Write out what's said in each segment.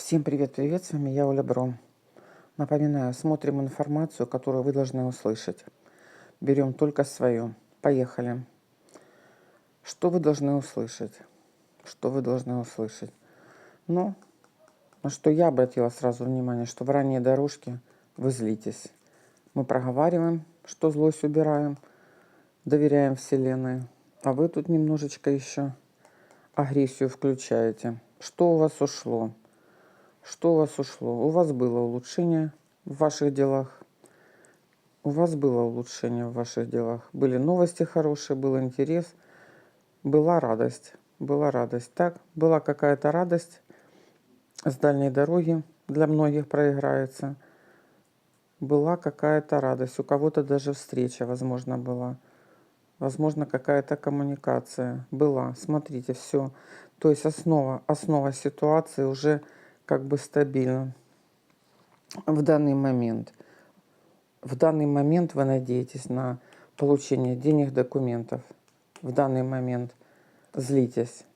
Всем привет-привет, с вами я, Оля Бром. Напоминаю, смотрим информацию, которую вы должны услышать. Берем только свое. Поехали. Что вы должны услышать? Что вы должны услышать? Ну, на что я обратила сразу внимание, что в ранней дорожке вы злитесь. Мы проговариваем, что злость убираем, доверяем Вселенной. А вы тут немножечко еще агрессию включаете. Что у вас ушло? Что у вас ушло? У вас было улучшение в ваших делах. У вас было улучшение в ваших делах. Были новости хорошие, был интерес, была радость. Была радость. Так, была какая-то радость с дальней дороги. Для многих проиграется. Была какая-то радость. У кого-то даже встреча, возможно, была. Возможно, какая-то коммуникация была. Смотрите, все. То есть основа ситуации уже как бы стабильна в данный момент. В данный момент вы надеетесь на получение денег, документов. В данный момент злитесь.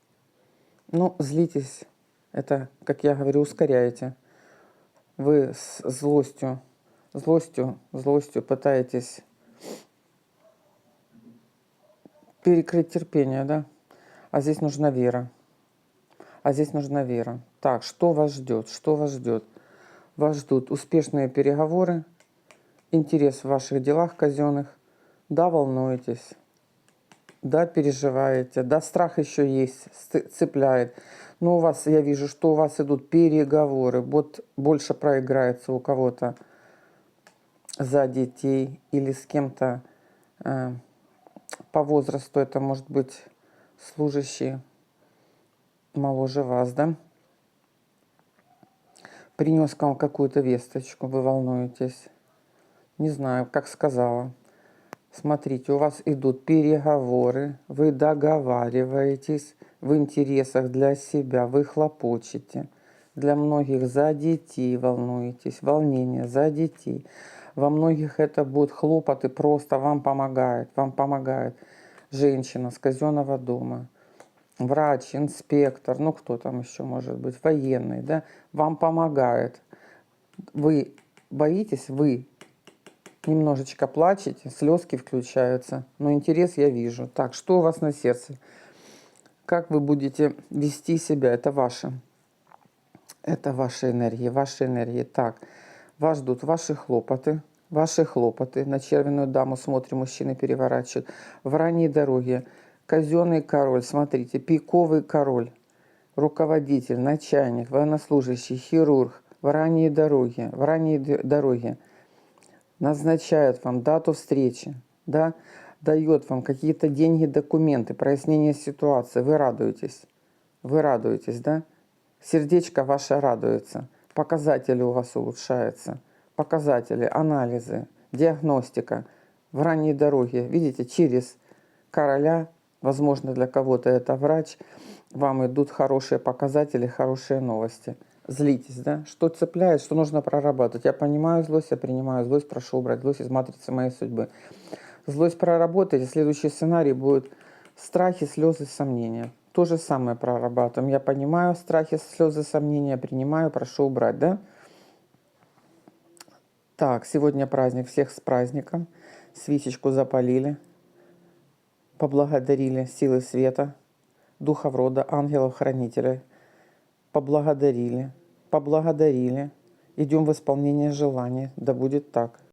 Ну, злитесь, это, как я говорю, ускоряете. Вы с злостью пытаетесь перекрыть терпение, да? А здесь нужна вера. А здесь нужна вера. Так, что вас ждет? Что вас ждет? Вас ждут успешные переговоры, интерес в ваших делах казенных. Да, волнуетесь. Да, переживаете. Да, страх еще есть, цепляет. Но у вас, я вижу, что у вас идут переговоры. Вот больше проиграется у кого-то за детей или с кем-то по возрасту. Это может быть служащий моложе вас, да? Принес к вам какую-то весточку, вы волнуетесь. Не знаю, как сказала. Смотрите, у вас идут переговоры, вы договариваетесь в интересах для себя, вы хлопочете. Для многих за детей волнуетесь, волнение за детей. Во многих это будут хлопоты, просто вам помогает женщина с казенного дома, врач, инспектор, ну кто там еще может быть, военный, да, вам помогает. Вы боитесь, вы немножечко плачете, слезки включаются, но интерес я вижу. Так, что у вас на сердце? Как вы будете вести себя? Это ваша энергия, ваши энергии. Так, вас ждут ваши хлопоты. На червяную даму смотрим, мужчины переворачивают. В ранней дороге казенный король, смотрите, пиковый король, руководитель, начальник, военнослужащий, хирург. В ранней дороге назначает вам дату встречи, да, дает вам какие-то деньги, документы, прояснение ситуации, вы радуетесь, да, сердечко ваше радуется, показатели у вас улучшаются, показатели, анализы, диагностика в ранней дороге, видите, через короля, возможно, для кого-то это врач, вам идут хорошие показатели, хорошие новости. Злитесь, да? Что цепляет, что нужно прорабатывать. Я понимаю злость, я принимаю злость, прошу убрать злость из матрицы моей судьбы. Злость проработаете, следующий сценарий будет страхи, слезы, сомнения. То же самое прорабатываем. Я понимаю страхи, слезы, сомнения, принимаю, прошу убрать, да? Так, сегодня праздник, всех с праздником. Свечечку запалили, поблагодарили силы света, духов рода, ангелов-хранителей. Поблагодарили. Идем в исполнение желаний. Да будет так.